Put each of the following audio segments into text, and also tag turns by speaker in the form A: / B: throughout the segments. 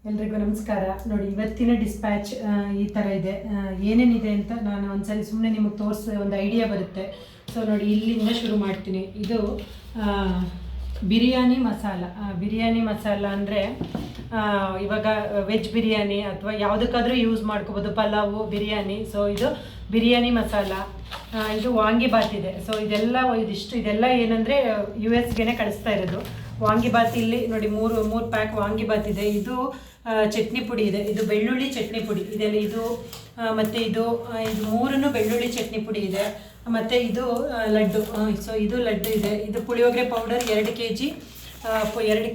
A: ಎಲ್ರಿಗೂ ನಮಸ್ಕಾರ. ನೋಡಿ, ಇವತ್ತಿನ ಡಿಸ್ಪ್ಯಾಚ್ ಈ ಥರ ಇದೆ. ಏನೇನಿದೆ ಅಂತ ನಾನು ಒಂದ್ಸಲಿ ಸುಮ್ಮನೆ ನಿಮಗೆ ತೋರಿಸಿ ಒಂದು ಐಡಿಯಾ ಬರುತ್ತೆ. ಸೊ ನೋಡಿ, ಇಲ್ಲಿಂದ ಶುರು ಮಾಡ್ತೀನಿ. ಇದು ಬಿರಿಯಾನಿ ಮಸಾಲ. ಬಿರಿಯಾನಿ ಮಸಾಲ ಅಂದರೆ ಇವಾಗ ವೆಜ್ ಬಿರಿಯಾನಿ ಅಥವಾ ಯಾವುದಕ್ಕಾದರೂ ಯೂಸ್ ಮಾಡ್ಕೋಬೋದು, ಪಲಾವು, ಬಿರಿಯಾನಿ. ಸೊ ಇದು ಬಿರಿಯಾನಿ ಮಸಾಲ. ಇದು ವಾಂಗಿಬಾತ್ ಇದೆ. ಸೊ ಇದೆಲ್ಲ ಏನಂದರೆ US ಕಳಿಸ್ತಾ ಇರೋದು ವಾಂಗಿಬಾತ್. ಇಲ್ಲಿ ನೋಡಿ, ಮೂರು ಪ್ಯಾಕ್ ವಾಂಗಿಬಾತ್ ಇದೆ. ಇದು ಚಟ್ನಿ ಪುಡಿ ಇದೆ, ಇದು ಬೆಳ್ಳುಳ್ಳಿ ಚಟ್ನಿ ಪುಡಿ ಇದೆಲ್ಲ ಇದು, ಮತ್ತು ಇದು ಮೂರನ್ನು ಬೆಳ್ಳುಳ್ಳಿ ಚಟ್ನಿ ಪುಡಿ ಇದೆ. ಮತ್ತು ಇದು ಲಡ್ಡು. ಸೊ ಇದು ಲಡ್ಡು ಇದೆ. ಇದು puliyogare powder 2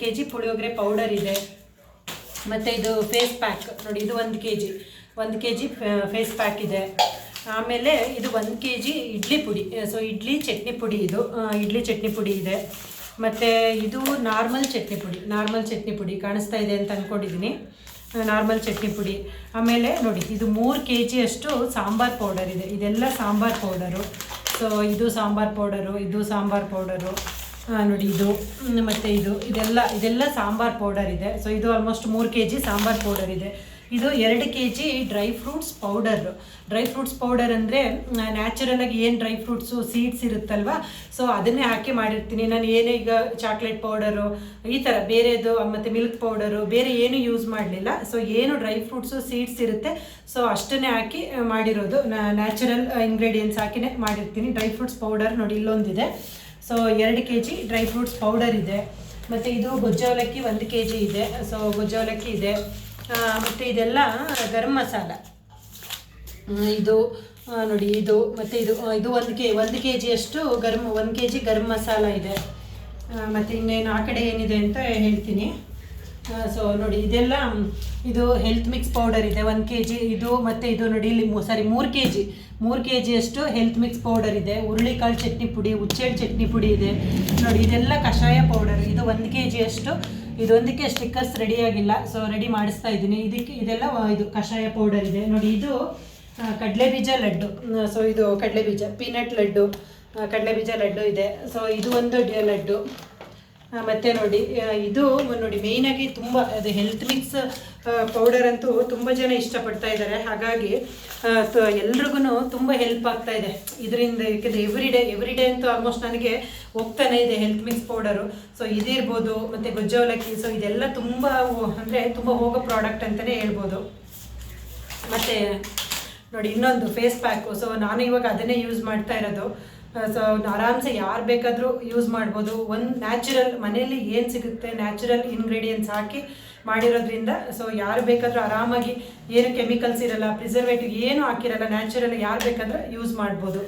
A: kg puliyogare powder ಇದೆ. ಮತ್ತು ಇದು ಫೇಸ್ ಪ್ಯಾಕ್ ನೋಡಿ, ಇದು 1 kg ಫೇಸ್ ಪ್ಯಾಕ್ ಇದೆ. ಆಮೇಲೆ ಇದು 1 kg ಇಡ್ಲಿ ಪುಡಿ. ಸೊ ಇಡ್ಲಿ ಚಟ್ನಿ ಪುಡಿ, ಇದು ಇಡ್ಲಿ ಚಟ್ನಿ ಪುಡಿ ಇದೆ. ಮತ್ತು ಇದು ನಾರ್ಮಲ್ ಚಟ್ನಿ ಪುಡಿ ಕಾಣಿಸ್ತಾ ಇದೆ ಅಂತ ಅಂದ್ಕೊಂಡಿದ್ದೀನಿ, ನಾರ್ಮಲ್ ಚಟ್ನಿ ಪುಡಿ. ಆಮೇಲೆ ನೋಡಿ, ಇದು 3 kg ಅಷ್ಟು ಸಾಂಬಾರ್ ಪೌಡರ್ ಇದೆ. ಇದೆಲ್ಲ ಸಾಂಬಾರ್ ಪೌಡರು. ಸೊ ಇದು ಸಾಂಬಾರ್ ಪೌಡರು ನೋಡಿ, ಇದು ಮತ್ತು ಇದೆಲ್ಲ ಸಾಂಬಾರ್ ಪೌಡರ್ ಇದೆ. ಸೊ ಇದು ಆಲ್ಮೋಸ್ಟ್ 3 kg ಸಾಂಬಾರ್ ಪೌಡರ್ ಇದೆ. ಇದು 2 kg ಡ್ರೈ ಫ್ರೂಟ್ಸ್ ಪೌಡರ್ ಅಂದರೆ ನ್ಯಾಚುರಲಾಗಿ ಏನು ಡ್ರೈ ಫ್ರೂಟ್ಸು ಸೀಡ್ಸ್ ಇರುತ್ತಲ್ವ, ಸೊ ಅದನ್ನೇ ಹಾಕಿ ಮಾಡಿರ್ತೀನಿ ನಾನು. ಏನೇ ಈಗ ಚಾಕ್ಲೇಟ್ ಪೌಡರು ಈ ಥರ ಬೇರೆದು ಮತ್ತು ಮಿಲ್ಕ್ ಪೌಡರು ಬೇರೆ ಏನು ಯೂಸ್ ಮಾಡಲಿಲ್ಲ. ಸೊ ಏನು ಡ್ರೈ ಫ್ರೂಟ್ಸು ಸೀಡ್ಸ್ ಇರುತ್ತೆ, ಸೊ ಅಷ್ಟನ್ನೇ ಹಾಕಿ ಮಾಡಿರೋದು. ನ್ಯಾಚುರಲ್ ಇಂಗ್ರೀಡಿಯೆಂಟ್ಸ್ ಹಾಕಿನೇ ಮಾಡಿರ್ತೀನಿ. ಡ್ರೈ ಫ್ರೂಟ್ಸ್ ಪೌಡರ್ ನೋಡಿ, ಇಲ್ಲೊಂದಿದೆ. So 2 kg dry fruits powder ಇದೆ. ಮತ್ತು ಇದು ಗೊಜ್ಜವಲಕ್ಕಿ 1 kg ಇದೆ. ಸೊ ಗೊಜ್ಜವಲಕ್ಕಿ ಇದೆ. ಮತ್ತು ಇದೆಲ್ಲ ಗರಂ ಮಸಾಲ. ಇದು ನೋಡಿ, ಇದು ಮತ್ತು ಇದು 1 kg ಅಷ್ಟು 1 kg ಗರಂ ಮಸಾಲ ಇದೆ. ಮತ್ತು ಇನ್ನೇನು ಆ ಕಡೆ ಏನಿದೆ ಅಂತ ಹೇಳ್ತೀನಿ. ಸೊ ನೋಡಿ, ಇದು ಹೆಲ್ತ್ ಮಿಕ್ಸ್ ಪೌಡರ್ ಇದೆ 1 kg. ಇದು ಮತ್ತು ಇದು ನೋಡಿ, ಇಲ್ಲಿ 3 kg ಅಷ್ಟು ಹೆಲ್ತ್ ಮಿಕ್ಸ್ ಪೌಡರ್ ಇದೆ. ಹುರುಳಿಕಾಳು ಚಟ್ನಿ ಪುಡಿ, ಹುಚ್ಚೆಳ್ಳು ಚಟ್ನಿ ಪುಡಿ ಇದೆ ನೋಡಿ. ಇದೆಲ್ಲ ಕಷಾಯ ಪೌಡರ್. ಇದು 1 kg ಅಷ್ಟು. ಇದೊಂದಕ್ಕೆ ಸ್ಟಿಕ್ಕರ್ಸ್ ರೆಡಿಯಾಗಿಲ್ಲ, ಸೊ ರೆಡಿ ಮಾಡಿಸ್ತಾ ಇದ್ದೀನಿ. ಇದೆಲ್ಲ ಇದು ಕಷಾಯ ಪೌಡರ್ ಇದೆ ನೋಡಿ. ಇದು ಕಡಲೆಬೀಜ ಲಡ್ಡು. ಸೊ ಇದು ಕಡಲೆಬೀಜ ಪೀನಟ್ ಲಡ್ಡು, ಕಡಲೆಬೀಜ ಲಡ್ಡು ಇದೆ. ಸೊ ಇದು ಒಂದು ಲಡ್ಡು. ಮತ್ತು ನೋಡಿ, ಇದು ನೋಡಿ ಮೇಯ್ನಾಗಿ ತುಂಬ ಅದು ಹೆಲ್ತ್ ಮಿಕ್ಸ್ ಪೌಡರ್ ಅಂತೂ ತುಂಬ ಜನ ಇಷ್ಟಪಡ್ತಾ ಇದ್ದಾರೆ. ಹಾಗಾಗಿ ಎಲ್ರಿಗೂ ತುಂಬ ಹೆಲ್ಪ್ ಆಗ್ತಾ ಇದೆ ಇದರಿಂದ. ಯಾಕೆಂದರೆ ಎವ್ರಿ ಡೇ ಅಂತೂ ಆಲ್ಮೋಸ್ಟ್ ನನಗೆ ಹೋಗ್ತಾನೆ ಇದೆ ಹೆಲ್ತ್ ಮಿಕ್ಸ್ ಪೌಡರು. ಸೊ ಇದಿರ್ಬೋದು, ಮತ್ತು ಗೊಜ್ಜವಲಕ್ಕಿ. ಸೊ ಇದೆಲ್ಲ ತುಂಬ ಹೋಗೋ ಪ್ರಾಡಕ್ಟ್ ಅಂತಲೇ ಹೇಳ್ಬೋದು. ಮತ್ತು ನೋಡಿ, ಇನ್ನೊಂದು ಫೇಸ್ ಪ್ಯಾಕು. ಸೊ ನಾನು ಇವಾಗ ಅದನ್ನೇ ಯೂಸ್ ಮಾಡ್ತಾ ಇರೋದು. ಸೊ ಆರಾಮ್ಸೆ ಯಾರು ಬೇಕಾದರೂ ಯೂಸ್ ಮಾಡ್ಬೋದು. ನ್ಯಾಚುರಲ್ ಮನೆಯಲ್ಲಿ ಏನು ಸಿಗುತ್ತೆ ನ್ಯಾಚುರಲ್ ಇಂಗ್ರೀಡಿಯೆಂಟ್ಸ್ ಹಾಕಿ ಮಾಡಿರೋದ್ರಿಂದ ಸೊ ಯಾರು ಬೇಕಾದರೂ ಆರಾಮಾಗಿ, ಏನು ಕೆಮಿಕಲ್ಸ್ ಇರಲ್ಲ, ಪ್ರಿಸರ್ವೇಟಿವ್ ಏನು ಹಾಕಿರಲ್ಲ, ನ್ಯಾಚುರಲ್ ಯಾರು ಬೇಕಾದರೂ ಯೂಸ್ ಮಾಡ್ಬೋದು.